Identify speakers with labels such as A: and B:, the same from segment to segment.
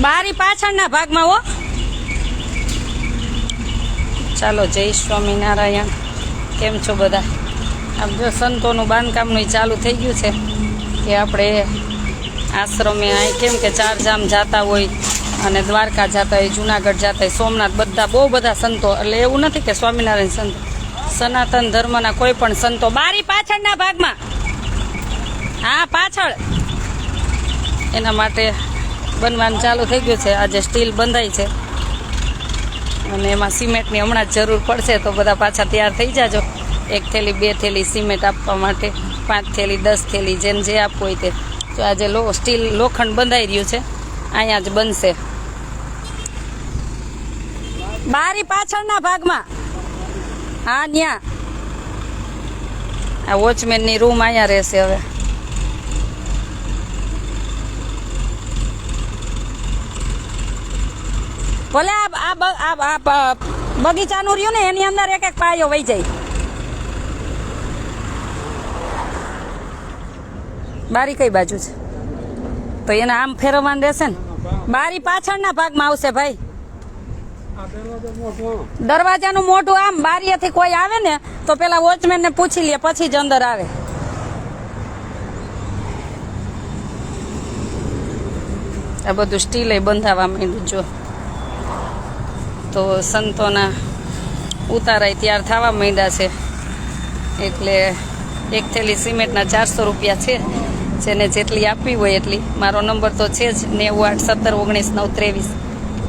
A: બારી પાછળના ભાગમાં હો. ચાલો જય સ્વામિનારાયણ. કેમ છો બધા? આમ જો સંતોનું બાંધકામનું ચાલુ થઈ ગયું છે કે આપણે આશ્રમે અહીં કેમ કે ચારધામ જતા હોય અને દ્વારકા જતા હોય, જુનાગઢ જતા હોય, સોમનાથ, બધા બહુ બધા સંતો. એટલે એવું નથી કે સ્વામિનારાયણ સંતો, સનાતન ધર્મના કોઈ પણ સંતો. બારી પાછળના ભાગમાં, હા પાછળ, એના માટે બનવાનું ચાલુ થઈ ગયું છે. આજે સ્ટીલ બંધાય છે અને એમાં સિમેન્ટની હમણાં જ જરૂર પડશે, તો બધા પાછા તૈયાર થઈ જાજો. 1 થેલી 2 થેલી સિમેન્ટ આપવા માટે, 5 થેલી 10 થેલી, જેને જે આપવું હોય તે. તો આજે સ્ટીલ લોખંડ બંધાઈ રહ્યું છે, અહીંયા જ બનશે. બારી પાછળના ભાગમાં, હા ન્યા. આ વોચમેનની રૂમ અહીંયા રહેશે હવે. ભલે આ બગીચાનું રહ્યું ને, એની અંદર એક એક પાયો વહી જાય. બારી કઈ બાજુ છે? તો એને આમ ફેરવવાનું રહેશે ને. બારી પાછળના ભાગમાં આવશે ભાઈ. દરવાજાનું મોઢું આમ, બારીએથી કોઈ આવે ને તો પેલા વોચમેન ને પૂછી લે, પછી જ અંદર આવે. આ બધું સ્ટીલે બંધાવા માંડ્યું. જો તો સંતોના ઉતારાય તૈયાર થવા માંડ્યા છે. એટલે 1 થેલી સિમેન્ટના 400 રૂપિયા છે. જેને જેટલી આપવી હોય એટલી. મારો નંબર તો છે જ 981719 923.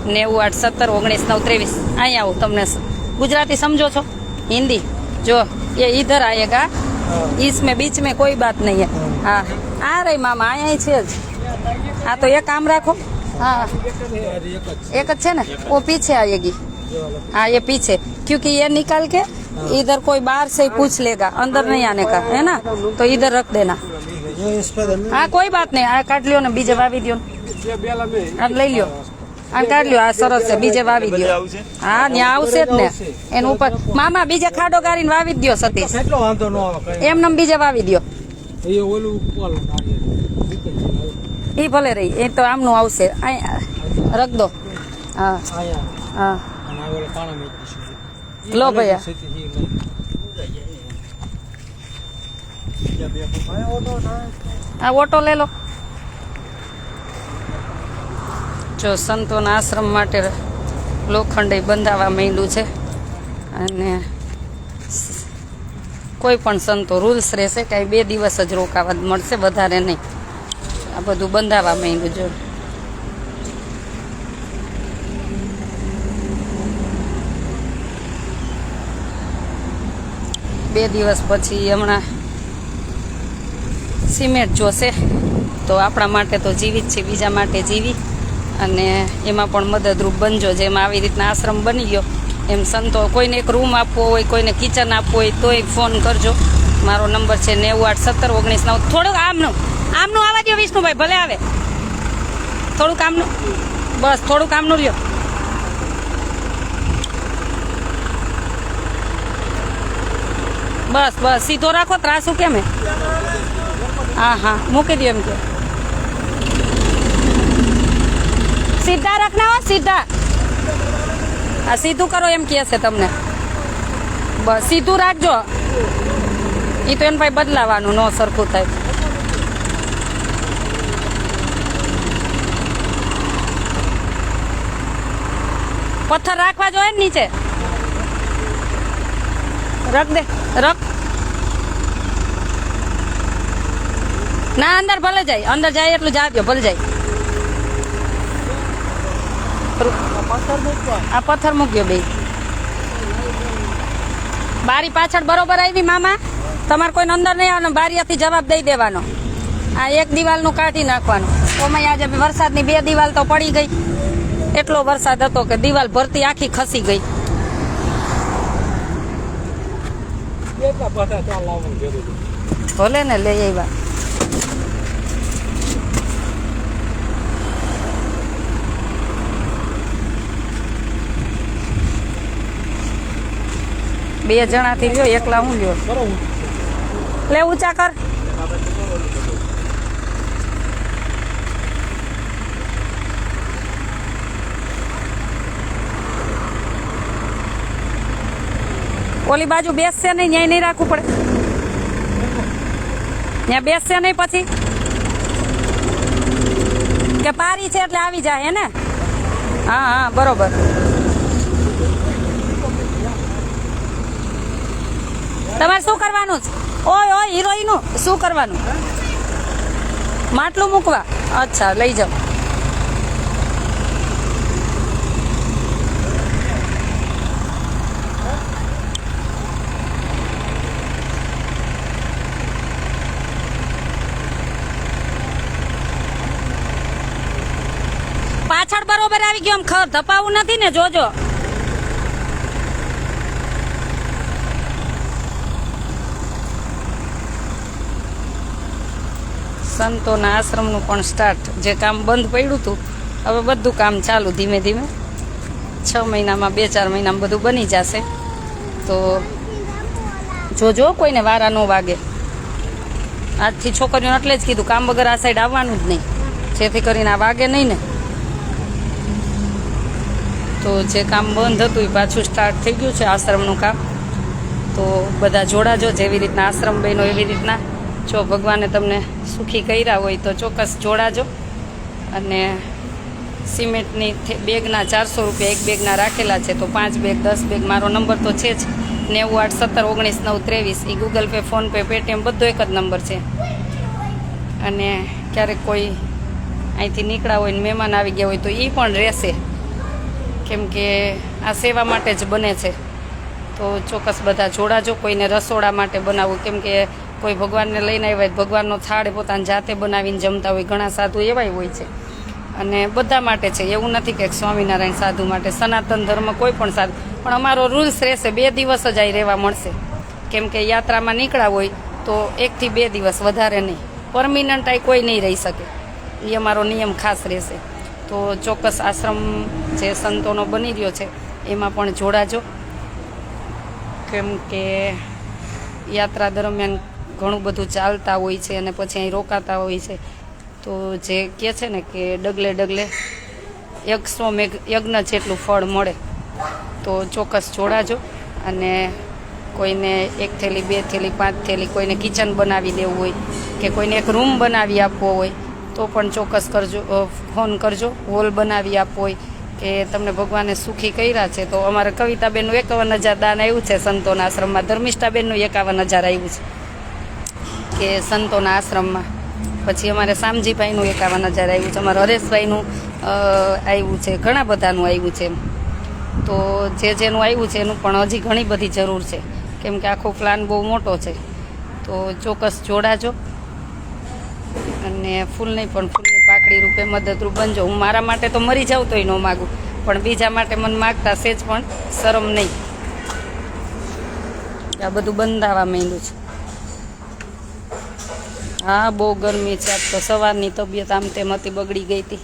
A: 981719 923. અહીંયા આવું. તમને ગુજરાતી સમજો છો? હિન્દી? જો ये इधर आएगा, इसमें बीच में कोई बात नहीं है. हाँ आ रही मामा, અહીંયા છે જ. हाँ तो ये काम रखो. हाँ एक अच्छे ना, वो पीछे आएगी. हाँ ये पीछे, क्योंकि ये निकाल के इधर कोई बाहर से ही पूछ लेगा, अंदर नहीं आने का है ना, तो इधर रख देना. हाँ कोई बात नहीं. આ કાઢ લ્યો ને, બીજે વાવી દો. આ લઈ લ્યો, આ કાઢ લ્યો. આ સરસ છે, બીજે વાવી દો. હા ત્યાં આવશે જ ને. એનું ઉપર મામા બીજે ખાડો ગારીને વાવી દો. સતીશ એમને બીજે વાવી દો. એ ભલે રહી, એ તો આમનું આવશે. રખ દો. હા હા લો ભૈયા. આ ઓટો લે લો. જો સંતોના આશ્રમ માટે લોખંડ બંધાવા માંડ્યું છે. અને કોઈ પણ સંતો રૂલ્સ રહેશે, કાંઈ 2 દિવસ જ રોકાવા મળશે, વધારે નહીં. આ બધું બંધાવા માંડ્યું. જો બે દિવસ પછી હમણાં સિમેન્ટ જોશે. તો આપણા માટે તો જીવી જ છે, બીજા માટે જીવી. અને એમાં પણ મદદરૂપ બનજો. જેમ આવી રીતના આશ્રમ બની ગયો, એમ સંતો કોઈને એક રૂમ આપવો હોય, કોઈને કિચન આપવું હોય, તોય ફોન કરજો. મારો નંબર છે 981719 9. થોડુંક આમનું આવવા દો વિષ્ણુભાઈ, ભલે આવે. થોડુંક આમનું, બસ થોડુંક આમનું લ્યો. બસ બસ સીધો રાખો. ત્રાસું કેમ હે? હા હા મૂકી દો એમ કે. સીધા રાખના હો, સીધા. આ સીધું કરો એમ કહે છે તમને. બસ સીધું રાખજો. એ તો એને ભાઈ બદલાવાનું, ન સરખું થાય. પથ્થર રાખવા જોઈએ ને નીચે. રખ દે, રખ. ના અંદર ભલે જાય, અંદર જાય એટલું જાજો, ભલે જાય. આ પથ્થર મૂક્યો બે. બારી પાછળ બરોબર આવી મામા. તમારે કોઈને અંદર નહીં આવવાનું, બારીયાથી જવાબ દઈ દેવાનો. આ એક દિવાલનું કાઢી નાખવાનું. ઓમાં આજે વરસાદની 2 દિવાલ તો પડી ગઈ. એટલો વરસાદ હતો કે દિવાલ ભરતી આખી ખસી ગઈ. ભલે ને લઈ આવ્યા. બે જણાથી લ્યો, એકલા હું લ્યો. લે ઊંચા કર. ઓલી બાજુ બેસશે નહીં, ન્યાય નહીં રાખવું પડે, ત્યાં બેસશે નહીં પછી કે પારી છે એટલે આવી જાય હે ને? હા હા બરોબર. તમારે શું કરવાનું છે? ઓય ઓય હિરોઈનું શું કરવાનું? માટલું મૂકવા? અચ્છા લઈ જાઓ. પાછળ બરોબર આવી ગયો, આમ ધપાવું નથી ને, જોજો. સંતોના આશ્રમનું પણ સ્ટાર્ટ, જે કામ બંધ પડ્યું હતું હવે બધું કામ ચાલુ ધીમે ધીમે. 6 મહિનામાં 2-4 મહિનામાં બધું બની જશે. તો જોજો કોઈને વારા ન વાગે. આજથી છોકરીઓને એટલે જ કીધું કામ વગર આ સાઈડ આવવાનું જ નહીં, જેથી કરીને આ વાગે નહીં ને. તો જે કામ બંધ હતું એ પાછું સ્ટાર્ટ થઈ ગયું છે આશ્રમનું કામ. તો બધા જોડાજો, જેવી રીતના આશ્રમ બન્યો એવી રીતના. જો ભગવાને તમને સુખી કર્યા હોય તો ચોક્કસ જોડાજો. અને સિમેન્ટની બેગના 400 રૂપિયા એક બેગના રાખેલા છે. તો 5 બેગ 10 બેગ, મારો નંબર તો છે જ 9817199323. એ ગૂગલ પે, ફોનપે, પેટીએમ બધો એક જ નંબર છે. અને ક્યારેક કોઈ અહીંથી નીકળ્યા હોય ને મહેમાન આવી ગયા હોય તો એ પણ રહેશે, કેમ કે આ સેવા માટે જ બને છે. તો ચોક્કસ બધા જોડાજો. કોઈને રસોડા માટે બનાવવું, કેમ કે કોઈ ભગવાનને લઈને આવ્યા ભગવાનનો થાળ પોતાની જાતે બનાવીને જમતા હોય, ઘણા સાધુ એવાય હોય છે. અને બધા માટે છે, એવું નથી કે સ્વામિનારાયણ સાધુ માટે, સનાતન ધર્મ કોઈ પણ સાધુ. પણ અમારો રૂલ્સ રહેશે 2 દિવસ જ અહીં રહેવા મળશે, કેમ કે યાત્રામાં નીકળ્યા હોય તો 1 થી 2 દિવસ, વધારે નહીં. પરમિનન્ટ અહીં કોઈ નહીં રહી શકે, એ અમારો નિયમ ખાસ રહેશે. તો ચોક્કસ આશ્રમ જે સંતોનો બની રહ્યો છે એમાં પણ જોડાજો, કેમ કે યાત્રા દરમિયાન ઘણું બધું ચાલતા હોય છે અને પછી અહીં રોકાતા હોય છે. તો જે કહે છે ને કે ડગલે ડગલે 100 યજ્ઞ જેટલું ફળ મળે. તો ચોક્કસ જોડાજો. અને કોઈને 1 થેલી 2 થેલી 5 થેલી, કોઈને કિચન બનાવી દેવું હોય કે કોઈને એક રૂમ બનાવી આપવો હોય તો પણ ચોક્કસ કરજો, ફોન કરજો. હોલ બનાવી આપવો હોય કે તમને ભગવાને સુખી કર્યા છે. તો અમારે કવિતાબેનનું 51,000 દાન આવ્યું છે સંતોના આશ્રમમાં, ધર્મિષ્ઠાબેનનું 51,000 આવ્યું છે કે સંતોના આશ્રમમાં. પછી અમારે શામજીભાઈનું 51,000 આવ્યું છે, અમારે હરેશભાઈનું આવ્યું છે, ઘણા બધાનું આવ્યું છે. તો જે જેનું આવ્યું છે એનું પણ હજી ઘણી બધી જરૂર છે, કેમ કે આખો પ્લાન બહુ મોટો છે. તો ચોક્કસ જોડાજો. અને ફૂલની પણ ફૂલની પાકડી રૂપે મદદરૂપ બનજો. હું મારા માટે તો મરી જાઉં તોય ન માગું, પણ બીજા માટે મને માગતા સેજ પણ શરમ નહીં. આ બધું બંધાવા માંડ્યું છે. હા બહુ ગરમી છે આજ તો. સવારની તબિયત આમ તેમ હતી, બગડી ગઈ હતી.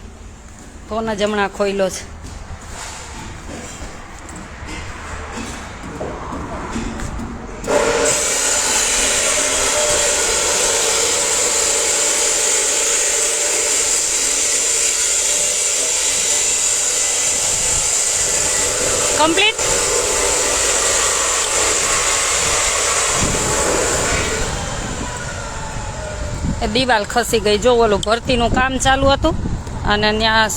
A: ફોન જ હમણાં ખોઈલો છે. કમ્પ્લીટ. દિવાલ ખસી ગઈ. જો ઓલું ભરતીનું કામ ચાલુ હતું અને ત્યાં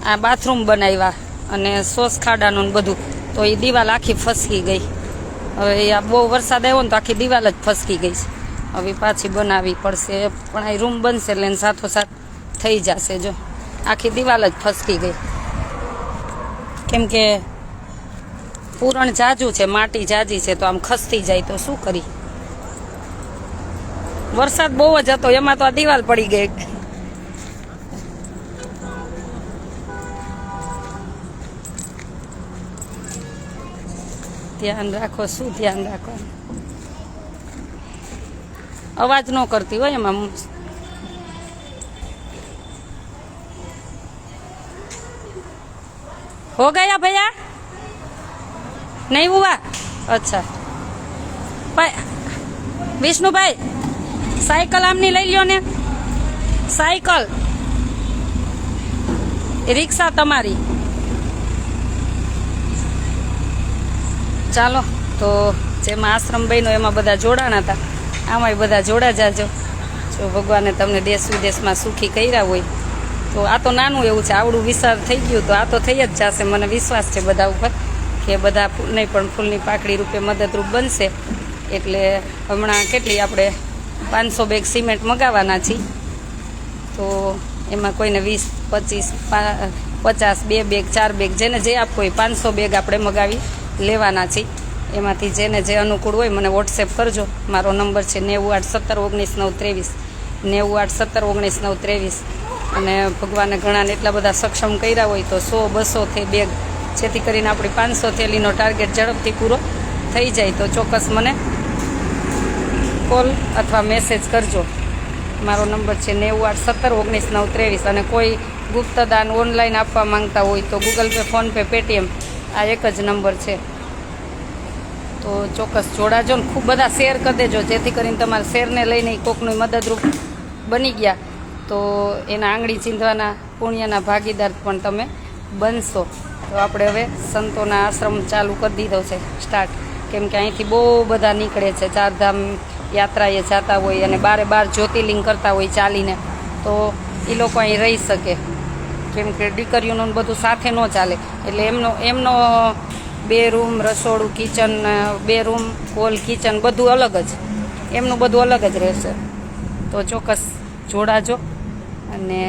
A: આ બાથરૂમ બનાવ્યા અને સોસ ખાડાનું બધું, તો એ દિવાલ આખી ફસકી ગઈ. હવે આ બહુ વરસાદ આવ્યો ને તો આખી દિવાલ જ ફસકી ગઈ છે. હવે પાછી બનાવવી પડશે, પણ આ રૂમ બનશે એટલે સાથોસાથ થઈ જશે. જો આખી દિવાલ જ ફસકી ગઈ, કેમ કે પૂરણ જાજુ છે, માટી જાજી છે, તો આમ ખસતી જાય તો શું કરી. વરસાદ બહુ જ હતો, એમાં તો આ દિવાલ પડી ગઈ. ધ્યાન રાખો. શું ધ્યાન રાખો? અવાજ ન કરતી હોય એમાં. हो गया भैया? नहीं हुआ? अच्छा વિષ્ણુભાઈ, સાયકલ આમની લઈ લ્યો ને. સાયકલ, રિક્ષા તમારી. ચાલો તો જેમાં આશ્રમ બન્યો એમાં બધા જોડાણા હતા, આમાંય બધા જોડા જાજો. જો ભગવાને તમને દેશ વિદેશમાં સુખી કર્યા હોય તો આ તો નાનું એવું છે, આવડું વિશાળ થઈ ગયું તો આ તો થઈ જ જશે. મને વિશ્વાસ છે બધા ઉપર કે બધા નહીં પણ ફૂલની પાકડી રૂપે મદદરૂપ બનશે. એટલે હમણાં કેટલી આપણે 500 બેગ સિમેન્ટ મગાવવાના છીએ. તો એમાં કોઈને 20, 25, 50, 2 બેગ, 4 બેગ, જેને જે આપવું હોય 500 બેગ આપણે મગાવી લેવાના છીએ. એમાંથી જેને જે અનુકૂળ હોય મને વોટ્સએપ કરજો. મારો નંબર છે 981719 919 981719 અને ભગવાને ઘણાને એટલા બધા સક્ષમ કર્યા હોય તો 100, 200 થી બેગ, જેથી કરીને આપણી 500 થેલીનો ટાર્ગેટ ઝડપથી પૂરો થઈ જાય. તો ચોક્કસ મને કોલ અથવા મેસેજ કરજો. મારો નંબર છે 981719 અને કોઈ ગુપ્તદાન ઓનલાઈન આપવા માંગતા હોય તો ગૂગલ પે, ફોનપે, પેટીએમ આ એક જ નંબર છે. તો ચોક્કસ જોડાજો ને ખૂબ બધા શેર કરી દેજો, જેથી કરીને તમારા શેરને લઈને કોકનું મદદરૂપ બની ગયા તો એના આંગળી ચીંધવાના પુણ્યના ભાગીદાર પણ તમે બનશો. તો આપણે હવે સંતોના આશ્રમ ચાલુ કરી દીધો છે સ્ટાર્ટ, કેમ કે અહીંથી બહુ બધા નીકળે છે, ચારધામ યાત્રાએ જતા હોય અને 12 જ્યોતિર્લિંગ કરતા હોય ચાલીને, તો એ લોકો અહીં રહી શકે. કેમ કે દીકરીઓનું બધું સાથે ન ચાલે, એટલે એમનો 2 રૂમ, રસોડું, કિચન, 2 રૂમ, હોલ, કિચન બધું અલગ જ, એમનું બધું અલગ જ રહેશે. તો ચોક્કસ જોડાજો. અને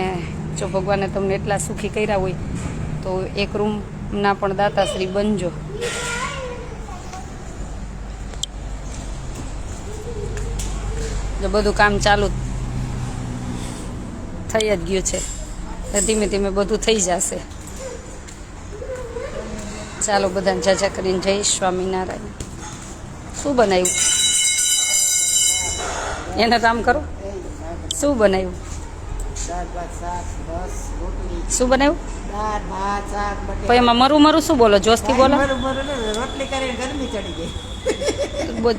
A: જો ભગવાને તમને એટલા સુખી કર્યા હોય તો 1 રૂમના પણ દાતાશ્રી બનજો. જો બધું કામ ચાલુ થઈ જ ગયું છે, ધીમે ધીમે બધું થઈ જશે. ચાલો બધાને જાજા કરીને જય સ્વામિનારાયણ. શું બનાવ્યું એને કામ કરો? શું બનાવ્યું? શું બનાવ્યું? પછી એમાં મરું શું બોલો? જોશથી બોલો.
B: રોટલી કરીને ગરમી ચડી ગઈ.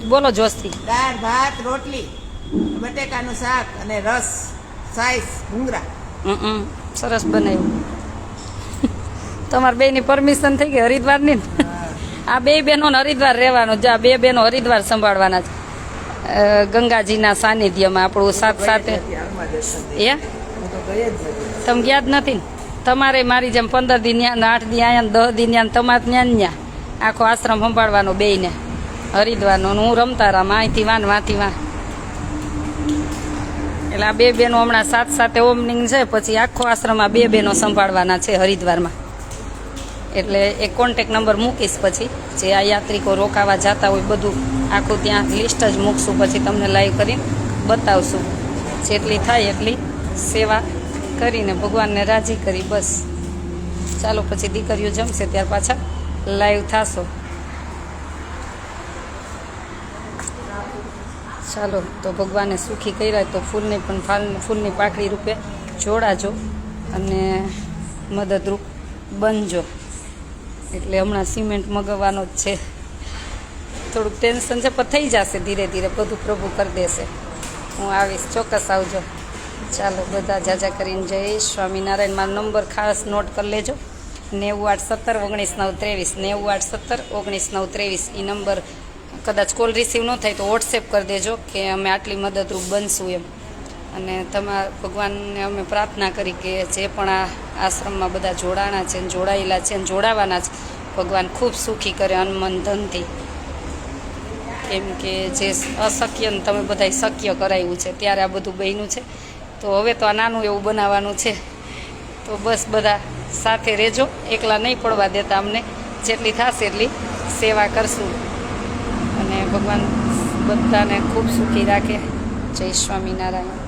A: બોલો જોશથી.
B: દાળ, ભાત, રોટલી, બટેકાનું શાક અને રસ, સાઈસ, ભૂંગળા.
A: સરસ બનાવ્યું. તમારા બેની પરમિશન થઈ ગઈ હરિદ્વારની? આ 2 બહેનોને હરિદ્વાર રહેવાનું, જો આ 2 બહેનો હરિદ્વાર સંભાળવાના છે ગંગાજીના સાનિધ્યમાં આપણું સાથે. એ તમે ગયા જ નથી ને? તમારે મારી જેમ 15 દી ત્યાં, 8 દી અહીંયા, 10 દી ત્યાં, તમારે ત્યાં આખો આશ્રમ સંભાળવાનો બેયને હરિદ્વારનો. હું રમતા રામ અહીંથી વાંથી વાં. એટલે આ 2 બહેનો હમણાં સાથે ઓપનિંગ છે, પછી આખો આશ્રમ આ 2 બહેનો સંભાળવાના છે હરિદ્વારમાં. એટલે એક કોન્ટેક નંબર મૂકીશ, પછી જે આ યાત્રિકો રોકાવા જતા હોય બધું આખું ત્યાં લિસ્ટ જ મૂકશું, પછી તમને લાઈવ કરીને બતાવશું. જેટલી થાય એટલી સેવા કરીને ભગવાનને રાજી કરી. બસ ચાલો પછી દીકરીઓ જમશે ત્યાર પાછા લાઈવ થાશો. ચાલો તો ભગવાને સુખી કર્યા તો ફૂલની પાકડી રૂપે જોડાજો અને મદદરૂપ બનજો. એટલે હમણાં સિમેન્ટ મગાવવાનો જ છે, થોડુંક ટેન્શન છે પણ થઈ જશે ધીરે ધીરે, બધું પ્રભુ કરી દેશે. હું આવીશ, ચોક્કસ આવજો. ચાલો બધા જાજા કરીને જય સ્વામિનારાયણ. મારો નંબર ખાસ નોટ કરી લેજો 981719 981719 એ નંબર. કદાચ કોલ રિસીવ ન થાય તો વોટ્સએપ કરી દેજો કે અમે આટલી મદદરૂપ બનશું એમ. અને ભગવાનને અમે પ્રાર્થના કરી કે જે પણ આ આશ્રમમાં બધા જોડાણા છે, જોડાયેલા છે, જોડાવાના છે, ભગવાન ખૂબ સુખી કરે અનમન ધનથી. કેમ કે જે અશક્યને તમે બધાય શક્ય કરાવ્યું છે, ત્યારે આ બધું બન્યું છે. તો હવે તો આ નાનું એવું બનાવવાનું છે. તો બસ બધા સાથે રહેજો, એકલા નહીં પડવા દેતા અમને. જેટલી થશે એટલી સેવા કરશું અને ભગવાન બધાને ખૂબ સુખી રાખે. જય સ્વામિનારાયણ.